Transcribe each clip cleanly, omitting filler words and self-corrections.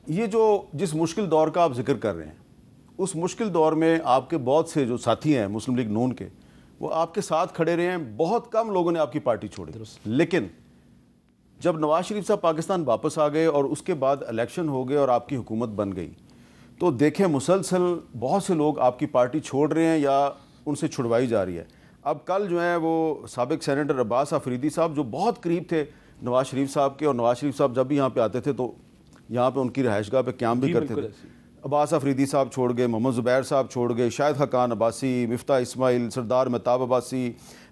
ये जो जिस मुश्किल दौर का आप जिक्र कर रहे हैं, उस मुश्किल दौर में आपके बहुत से जो साथी हैं मुस्लिम लीग नून के, वो आपके साथ खड़े रहे हैं। बहुत कम लोगों ने आपकी पार्टी छोड़ी। लेकिन जब नवाज शरीफ साहब पाकिस्तान वापस आ गए और उसके बाद इलेक्शन हो गए और आपकी हुकूमत बन गई, तो देखें मुसलसल बहुत से लोग आपकी पार्टी छोड़ रहे हैं या उनसे छुड़वाई जा रही है। अब कल जो है वो साबिक सेनेटर अब्बास अफरीदी साहब जो बहुत करीब थे नवाज शरीफ साहब के, और नवाज शरीफ साहब जब भी यहाँ पे आते थे तो यहाँ पे उनकी रहायशगाह पे क़याम भी करते थे, अब्बास अफरीदी साहब छोड़ गए, मोहम्मद ज़ुबैर साहब छोड़ गए, शाहिद हकान अब्बासी, मिफ्ता इस्माइल, सरदार महताब अब्बासी,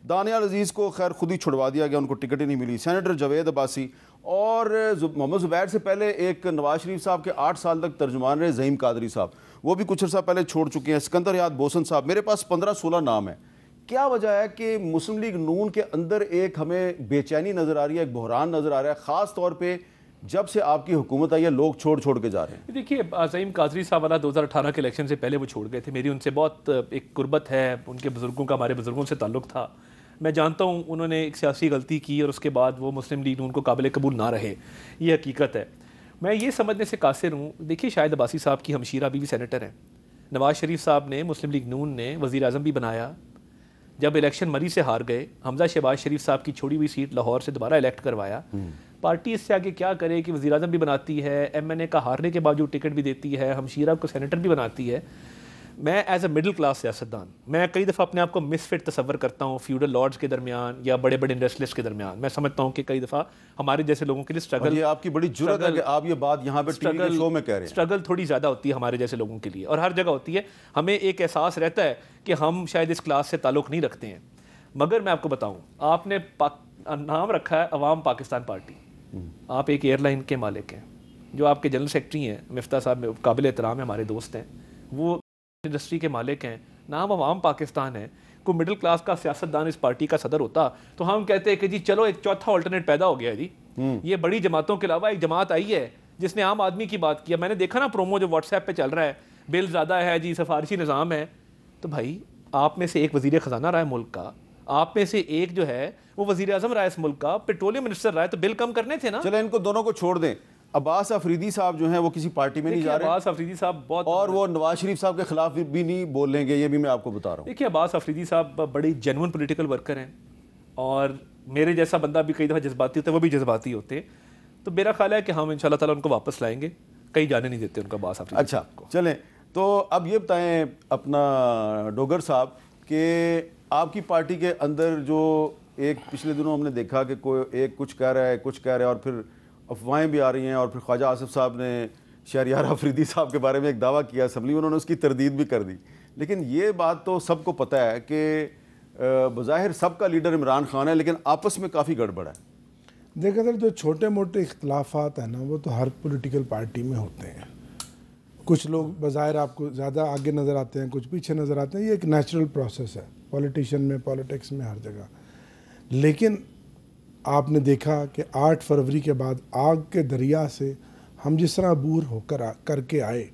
दानियाल अजीज़ को खैर खुद ही छुड़वा दिया गया, उनको टिकट ही नहीं मिली, सेनेटर जावेद अब्बासी, और मोहम्मद ज़ुबैर से पहले एक नवाज शरीफ साहब के 8 साल तक तर्जुमान रहे ज़हीम कादरी साहब, वो भी कुछ अर्सा पहले छोड़ चुके हैं, सिकंदर याद बोसन साहब। मेरे पास 15-16 नाम है। क्या वजह है कि मुस्लिम लीग नून के अंदर एक हमें बेचैनी नज़र आ रही है, एक बहरान नज़र आ रहा है, ख़ास तौर पर जब से आपकी हुकूमत आई है लोग छोड़ छोड़ के जा रहे हैं? देखिए, ज़हीम कादरी साहब वाला 2018 के इलेक्शन से पहले वो छोड़ गए थे। मेरी उनसे बहुत एक कुर्बत है, उनके बुज़ुर्गों का हमारे बुज़ुर्गों से ताल्लुक़ था। मैं जानता हूँ उन्होंने एक सियासी गलती की और उसके बाद वो मुस्लिम लीग नून को काबिल कबूल ना रहे, ये हकीकत है। मैं ये समझने से कासिर हूँ। देखिए, शाहिद अब्बासी साहब की हमशीरा अभी भी सेनेटर हैं। नवाज शरीफ साहब ने मुस्लिम लीग नून ने वज़ीर आज़म भी बनाया। जब इलेक्शन मरी से हार गए, हमजा शहबाज शरीफ साहब की छोड़ी हुई सीट लाहौर से दोबारा इलेक्ट करवाया। पार्टी इससे आगे क्या करे कि वज़ीर आज़म भी बनाती है, MNA का हारने के बावजूद टिकट भी देती है, हमशीरा को सेनेटर भी बनाती है। मैं एज अ मिडिल क्लास सियासतदान, मैं कई दफ़ा अपने आप को मिसफिट तस्वर करता हूँ फ्यूडल लॉर्ड्स के दरमियान या बड़े बड़े इंडस्ट्रियलिस्ट के दरमियान। मैं समझता हूँ कि कई दफ़ा हमारे जैसे लोगों के लिए स्ट्रगल, ये आपकी बड़ी जुर्रत है कि आप ये बात यहाँ पे टीवी के शो में कह रहे हैं। स्ट्रगल थोड़ी ज़्यादा होती है हमारे जैसे लोगों के लिए, और हर जगह होती है। हमें एक एहसास रहता है कि हम शायद इस क्लास से ताल्लुक़ नहीं रखते हैं। मगर मैं आपको बताऊँ, आपने नाम रखा है अवाम पाकिस्तान पार्टी। आप एक एयरलाइन के मालिक हैं, जो आपके जनरल सेक्रेटरी हैं मिफ्ता साहब, काबिल एहतराम है, हमारे दोस्त हैं, वो इंडस्ट्री के मालिक हैं, नाम अवाम पाकिस्तान है। कोई मिडिल क्लास का सियासतदान इस पार्टी का सदर होता तो हम कहते हैं कि जी चलो एक चौथा ऑल्टरनेट पैदा हो गया जी। ये बड़ी जमातों के अलावा एक जमात आई है जिसने आम आदमी की बात किया। मैंने देखा ना प्रोमो जो व्हाट्सएप पे चल रहा है, बिल ज़्यादा है जी, सिफारशी निज़ाम है। तो भाई, आप में से एक वज़ीर ख़जाना रहा है मुल्क का, आप में से एक जो है वो वज़ीर आज़म रहा है इस मुल्क का, पेट्रोलियम मिनिस्टर रहा है, तो बिल कम करने थे ना। चले इनको दोनों को छोड़ दें। अब्बास अफरीदी साहब जो हैं वो किसी पार्टी में नहीं जा रहे। अब्बास अफरीदी साहब बहुत, और वो नवाज शरीफ साहब के खिलाफ भी नहीं बोलेंगे, ये भी मैं आपको बता रहा हूँ। देखिए, अब्बास अफरीदी साहब बड़ी जेन्युइन पॉलिटिकल वर्कर हैं, और मेरे जैसा बंदा भी कई दफ़ा जज्बाती होता है, वो भी जज्बाती होते हैं। तो मेरा ख्याल है कि हम इंशाल्लाह ताला उनको वापस लाएंगे, कहीं जाने नहीं देते उनको अब्बास अफरीदी। अच्छा, चलें तो अब ये बताएं अपना डोगर साहब कि आपकी पार्टी के अंदर जो एक पिछले दिनों हमने देखा कि कोई एक कुछ कह रहा है, कुछ कह रहा है, और फिर अफवाहें भी आ रही हैं, और फिर ख्वाजा आसिफ साहब ने शहरियार अफरीदी साहब के बारे में एक दावा किया असम्बली में, उन्होंने उसकी तरदीद भी कर दी। लेकिन ये बात तो सबको पता है कि बज़ाहिर सबका लीडर इमरान खान है, लेकिन आपस में काफ़ी गड़बड़ है। देखा सर, जो छोटे मोटे इख्तलाफात हैं ना, वो तो हर पॉलिटिकल पार्टी में होते हैं। कुछ लोग बज़ाहिर आपको ज़्यादा आगे नज़र आते हैं, कुछ पीछे नज़र आते हैं। ये एक नेचुरल प्रोसेस है पॉलिटिशियन में, पॉलिटिक्स में, हर जगह। लेकिन आपने देखा कि 8 फरवरी के बाद आग के दरिया से हम जिस तरह अबूर होकर करके आए,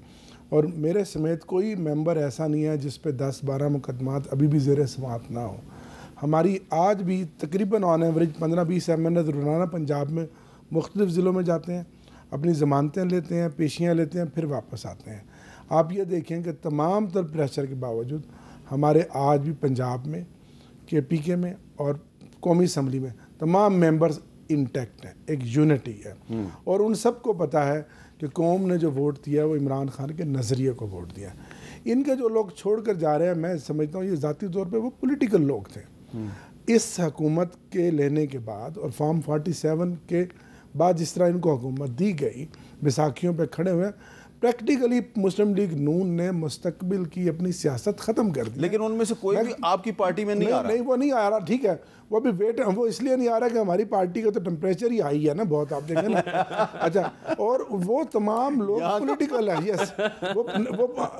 और मेरे समेत कोई मेंबर ऐसा नहीं है जिस पे 10-12 मुकदमात अभी भी ज़ेर समाअत ना हो। हमारी आज भी तकरीबन ऑन एवरेज 15-20 MNA रोज़ाना पंजाब में मुख्तलिफ़ ज़िलों में जाते हैं, अपनी ज़मानतें लेते हैं, पेशियाँ लेते हैं, फिर वापस आते हैं। आप ये देखें कि तमाम तर प्रेशर के बावजूद हमारे आज भी पंजाब में, KPK में और कौमी असम्बली में तमाम मेंबर्स इंटैक्ट हैं, एक यूनिटी है। और उन सब को पता है कि कौम ने जो वोट दिया वो इमरान खान के नज़रिए को वोट दिया। इनके जो लोग छोड़ कर जा रहे हैं, मैं समझता हूँ ये ज़ाती तौर पे वो पॉलिटिकल लोग थे। इस हुकूमत के लेने के बाद और फॉर्म 47 के बाद जिस तरह इनको हुकूमत दी गई, बैसाखियों पे खड़े हुए, प्रैक्टिकली मुस्लिम लीग नून ने मुस्तकबिल की अपनी सियासत ख़त्म कर दी। लेकिन उनमें से कोई भी आपकी पार्टी में नहीं आ रहा। नहीं, वो नहीं आ रहा, ठीक है, वो भी वेट, वो इसलिए नहीं आ रहा कि हमारी पार्टी का तो टेम्परेचर ही हाई है ना बहुत, आप देखें ना। अच्छा, और वो तमाम लोग पॉलिटिकल है, यस, वो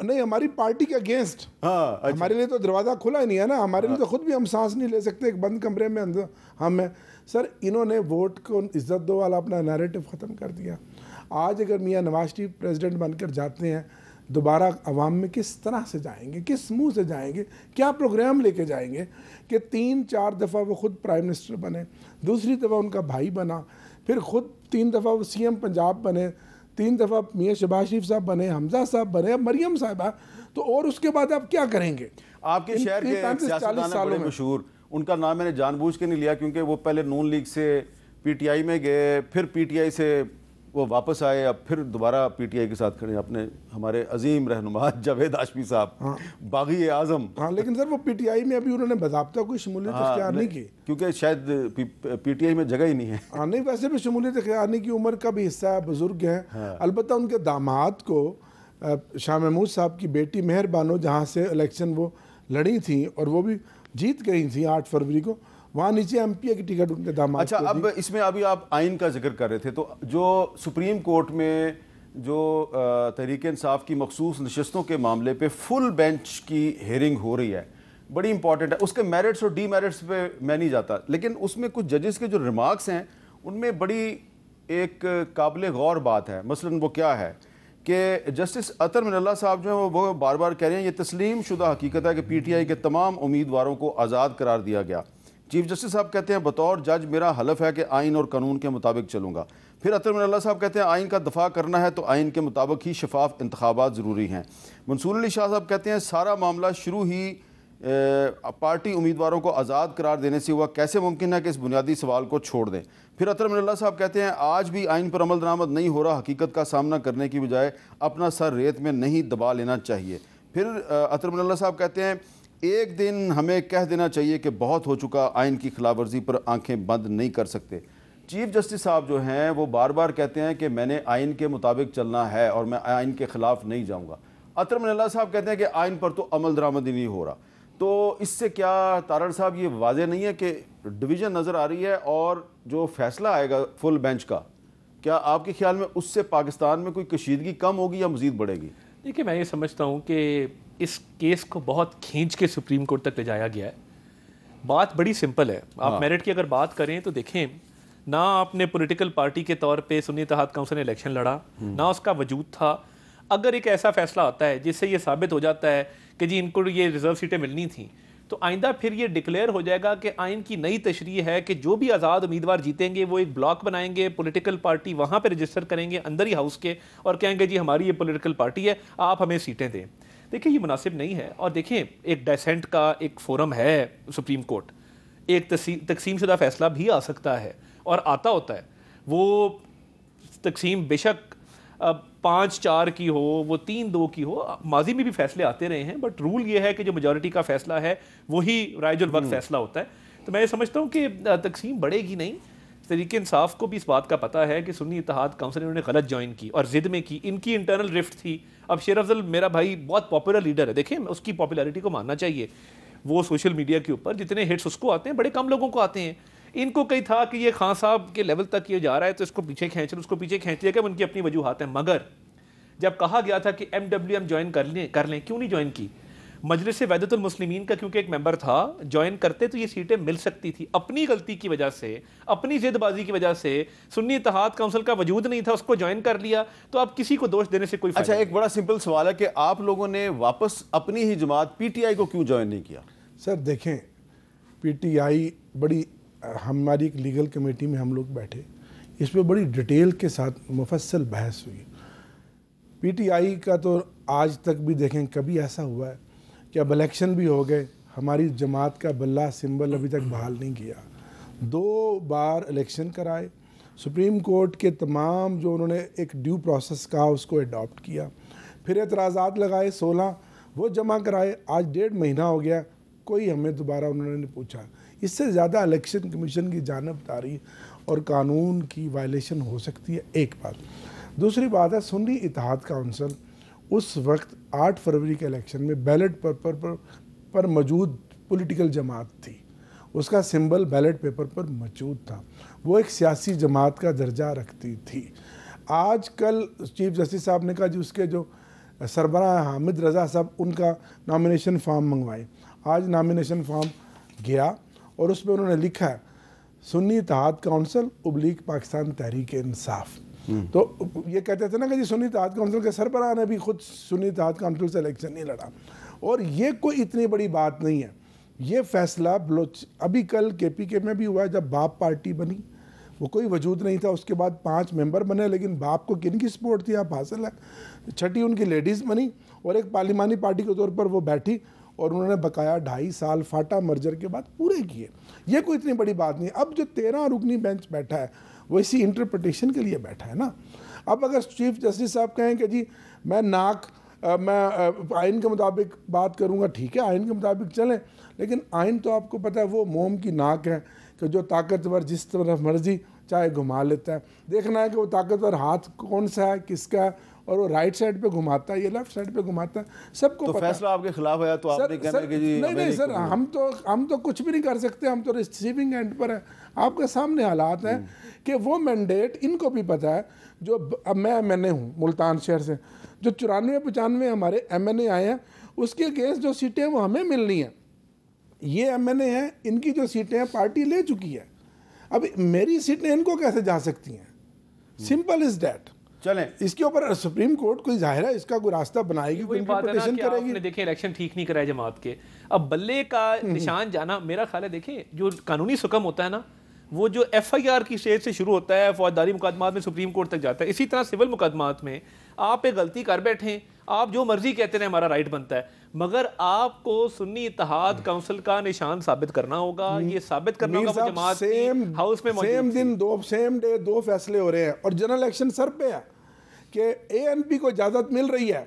नहीं, हमारी पार्टी के अगेंस्ट। हाँ, अच्छा। हमारे लिए तो दरवाज़ा खुला ही नहीं है ना, हमारे लिए तो खुद भी हम सांस नहीं ले सकते एक बंद कमरे में अंदर हम हैं। सर, इन्होंने वोट को इज्जत दो वाला अपना नैरेटिव ख़त्म कर दिया। आज अगर मियाँ नवाज शरीफ प्रेसिडेंट बनकर जाते हैं, दोबारा अवाम में किस तरह से जाएंगे, किस मुंह से जाएंगे, क्या प्रोग्राम लेके जाएंगे कि 3-4 दफ़ा वो खुद प्राइम मिनिस्टर बने, दूसरी दफ़ा उनका भाई बना, फिर खुद 3 दफ़ा वो CM पंजाब बने, 3 दफ़ा मियाँ शहबाज शरीफ साहब बने, हमजा साहब बने, अब मरियम साहबा, तो और उसके बाद आप क्या करेंगे? आपके शहर के 35-40 सालों बड़े में मशहूर, उनका नाम मैंने जानबूझ के नहीं लिया क्योंकि वो पहले नून लीग से पीटीआई में गए, फिर पीटीआई से वो वापस आए, अब फिर दोबारा पीटीआई के साथ खड़े अपने हमारे अजीम रहनुमा जावेद हाशमी साहब, बागी आजम। हाँ, लेकिन सर वो पीटीआई में अभी उन्होंने बाज़ाब्ता कोई शमूलियत इख्तियार नहीं की क्योंकि शायद पीटीआई में जगह ही नहीं है। हाँ नहीं, वैसे भी शमूलियत इख्तियार नहीं की, उम्र का भी हिस्सा है, बुजुर्ग हैं। अलबत्ता उनके दामाद को शाह महमूद साहब की बेटी मेहर बानो, जहाँ से इलेक्शन वो लड़ी थी और वो भी जीत गई थी 8 फरवरी को, वहाँ नीचे एमपीए की टिकट उनके दामाद। अच्छा, अब इसमें अभी आप आइन का जिक्र कर रहे थे, तो जो सुप्रीम कोर्ट में जो तहरीक इंसाफ की मखसूस नशस्तों के मामले पे फुल बेंच की हेयरिंग हो रही है, बड़ी इंपॉर्टेंट है। उसके मेरिट्स और डीमेरिट्स पे मैं नहीं जाता, लेकिन उसमें कुछ जजेस के जो रिमार्क्स हैं उनमें बड़ी एक काबिल गौर बात है। मसलन वो क्या है कि जस्टिस अतर मिनल्ला साहब जो है वो बार बार कह रहे हैं ये तस्लीम शुदा हकीकत है कि पीटीआई के तमाम उम्मीदवारों को आज़ाद करार दिया गया। चीफ जस्टिस साहब कहते हैं बतौर जज मेरा हलफ है कि आइन और कानून के मुताबिक चलूँगा। फिर अतर मिनल्ला साहब कहते हैं आइन का दफा करना है तो आइन के मुताबिक ही शफाफ इंतखाबात ज़रूरी हैं। मंसूर अली शाह साहब कहते हैं सारा मामला शुरू ही पार्टी उम्मीदवारों को आज़ाद करार देने से हुआ, कैसे मुमकिन है कि इस बुनियादी सवाल को छोड़ दें। फिर अतर मिनल्ला साहब कहते हैं आज भी आइन पर अमल दरामद नहीं हो रहा, हकीकत का सामना करने की बजाय अपना सर रेत में नहीं दबा लेना चाहिए। फिर अतर मिनल्ला साहब कहते हैं एक दिन हमें कह देना चाहिए कि बहुत हो चुका, आइन की खिलाफ वर्जी पर आंखें बंद नहीं कर सकते। चीफ जस्टिस साहब जो हैं वो बार बार कहते हैं कि मैंने आइन के मुताबिक चलना है और मैं आइन के ख़िलाफ़ नहीं जाऊँगा। अतर मिनल्ला साहब कहते हैं कि आइन पर तो अमल दरामद ही नहीं हो रहा। तो इससे क्या तारड़ साहब ये वाज़े नहीं है कि डिवीज़न नज़र आ रही है और जो फैसला आएगा फुल बेंच का, क्या आपके ख्याल में उससे पाकिस्तान में कोई कशीदगी कम होगी या मज़ीद बढ़ेगी? देखिए, मैं ये समझता हूँ कि इस केस को बहुत खींच के सुप्रीम कोर्ट तक ले जाया गया है। बात बड़ी सिंपल है। आप मेरिट की अगर बात करें तो देखें, ना आपने पॉलिटिकल पार्टी के तौर पे सुन्नी इत्तेहाद काउंसिल ने इलेक्शन लड़ा, ना उसका वजूद था। अगर एक ऐसा फैसला आता है जिससे ये साबित हो जाता है कि जी इनको ये रिजर्व सीटें मिलनी थी, तो आइंदा फिर ये डिक्लेयर हो जाएगा कि आइन की नई तशरीह है कि जो भी आज़ाद उम्मीदवार जीतेंगे वो एक ब्लॉक बनाएंगे, पॉलिटिकल पार्टी वहाँ पे रजिस्टर करेंगे अंदर ही हाउस के, और कहेंगे जी हमारी ये पॉलिटिकल पार्टी है, आप हमें सीटें दें। देखिए, ये मुनासिब नहीं है। और देखिए, एक डिसेंट का एक फोरम है सुप्रीम कोर्ट, एक तकसीम शुदा फैसला भी आ सकता है और आता होता है। वो तकसीम बेशक 5-4 की हो, वो 3-2 की हो, माजी में भी फैसले आते रहे हैं, बट रूल ये है कि जो मेजॉरिटी का फैसला है वही राइजुल वक्त फैसला होता है। तो मैं ये समझता हूँ कि तकसीम बढ़ेगी नहीं। तहरीक इंसाफ को भी इस बात का पता है कि सुन्नी इत्तेहाद काउंसिल इन्होंने गलत ज्वाइन की और जिद में की, इनकी इंटरनल रिफ्ट थी। अब शेर अफजल मेरा भाई बहुत पॉपुलर लीडर है, देखें उसकी पॉपुलैरिटी को मानना चाहिए। वो सोशल मीडिया के ऊपर जितने हिट्स उसको आते हैं बड़े कम लोगों को आते हैं। इनको कहीं था कि ये खान साहब के लेवल तक ये जा रहा है तो इसको पीछे खींच लो, उसको पीछे खींच लिया, उनकी अपनी वजूहात हैं। मगर जब कहा गया था कि MWM ज्वाइन कर लें, क्यों नहीं ज्वाइन की? मजलिस वहदतुल मुस्लिमीन का क्योंकि एक मेंबर था, ज्वाइन करते तो ये सीटें मिल सकती थी। अपनी गलती की वजह से, अपनी जिदबाजी की वजह से सुन्नी इत्तेहाद काउंसिल का वजूद नहीं था, उसको ज्वाइन कर लिया, तो अब किसी को दोष देने से कोई अच्छा, एक बड़ा सिंपल सवाल है कि आप लोगों ने वापस अपनी ही जमात PTI को क्यों ज्वाइन नहीं किया? सर देखें, PTI बड़ी, हमारी एक लीगल कमेटी में हम लोग बैठे, इस पर बड़ी डिटेल के साथ मुफस्सल बहस हुई। PTI का तो आज तक भी देखें कभी ऐसा हुआ है कि अब इलेक्शन भी हो गए, हमारी जमात का बल्ला सिंबल अभी तक बहाल नहीं किया। 2 बार इलेक्शन कराए, सुप्रीम कोर्ट के तमाम जो उन्होंने एक ड्यू प्रोसेस कहा उसको अडॉप्ट किया, फिर एतराज़ात लगाए 16, वो जमा कराए। आज 1.5 महीना हो गया, कोई हमें दोबारा उन्होंने नहीं पूछा। इससे ज़्यादा इलेक्शन कमीशन की जानबदारी और कानून की वायलेशन हो सकती है, एक बात। दूसरी बात है, सुन्नी इत्तेहाद काउंसिल उस वक्त 8 फरवरी के इलेक्शन में बैलेट पेपर पर मौजूद पॉलिटिकल जमात थी, उसका सिंबल बैलेट पेपर पर मौजूद था, वो एक सियासी जमात का दर्जा रखती थी। आज कल चीफ जस्टिस साहब ने कहा जी उसके जो सरबराह हामिद रज़ा साहब, उनका नॉमिनेशन फॉर्म मंगवाए। आज नॉमिनेशन फॉर्म गया और उसमें उन्होंने लिखा है सुन्नी इत्तेहाद काउंसिल / पाकिस्तान तहरीक इंसाफ। तो ये कहते थे ना कि जी सुन्नी इत्तेहाद काउंसिल के सरबराह ने भी खुद सुन्नी इत्तेहाद काउंसिल से इलेक्शन नहीं लड़ा, और ये कोई इतनी बड़ी बात नहीं है। ये फैसला अभी कल KPK में भी हुआ है, जब बाप पार्टी बनी, वो कोई वजूद नहीं था। उसके बाद 5 मेंबर बने, लेकिन बाप को किन की सपोर्ट थी आप हासिल है। 6ठी उनकी लेडीज़ बनी और एक पार्लिमानी पार्टी के तौर पर वो बैठी और उन्होंने बकाया 2.5 साल फाटा मर्जर के बाद पूरे किए। ये कोई इतनी बड़ी बात नहीं। अब जो 13 रुकनी बेंच बैठा है वो इसी इंटरप्रिटेशन के लिए बैठा है ना। अब अगर चीफ जस्टिस साहब कहें कि जी मैं मैं आइन के मुताबिक बात करूंगा, ठीक है, आइन के मुताबिक चलें, लेकिन आइन तो आपको पता है वो मोम की नाक है कि जो ताकतवर जिस तरफ मर्जी चाहे घुमा लेता है। देखना है कि वो ताकतवर हाथ कौन सा है, किसका है, और वो राइट साइड पे घुमाता है, ये लेफ्ट साइड पे घुमाता है, सबको तो पता। फैसला आपके खिलाफ आया तो आपने कहना कि जी नहीं सर, हम तो कुछ भी नहीं कर सकते, हम तो रिसीविंग एंड पर है। आपके सामने हालात हैं कि वो मैंडेट इनको भी पता है। जो अब मैं एमएनए हूँ मुल्तान शहर से, जो 94-95 हमारे एमएनए आए हैं उसके अगेंस्ट जो सीटें वो हमें मिलनी हैं। ये एमएनए हैं, इनकी जो सीटें हैं पार्टी ले चुकी है, अब मेरी सीटें इनको कैसे जा सकती हैं? Simple is that. चलें, इसके ऊपर सुप्रीम कोर्ट कोई जाहिर है इसका कोई रास्ता बनाएगी, कोई इंटरप्रिटेशन करेगी। आपने देखें इलेक्शन ठीक नहीं कराए जमात के, अब बल्ले का निशान जाना, मेरा ख्याल है देखें जो कानूनी सुकम होता है ना, वो जो एफआईआर की स्टेज से शुरू होता है, फौजदारी मुकदमात में सुप्रीम कोर्ट तक जाता है। इसी तरह सिविल मुकदमात में आप एक गलती कर बैठे, आप जो मर्जी कहते हैं हमारा राइट बनता है, मगर आपको सुन्नी इत्तेहाद काउंसिल का निशान साबित करना होगा। ये साबित करना होगा वो जमात की हाउस में सेम दिन सेम डे 2 फैसले हो रहे हैं और जनरल इलेक्शन सर पे है कि एएनपी को इजाज़त मिल रही है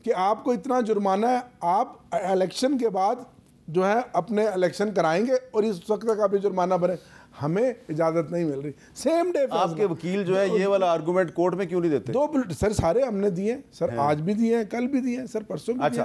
कि आपको इतना जुर्माना है, आप इलेक्शन के बाद जो है अपने इलेक्शन कराएंगे और इस वक्त तक आप जुर्माना भरें। हमें इजाज़त नहीं मिल रही। सेम डे आपके वकील जो है ये वाला आर्गूमेंट कोर्ट में क्यों नहीं देते? 2 सर सारे हमने दिए सर, आज भी दिए हैं, कल भी दिए हैं सर, परसों भी दिए।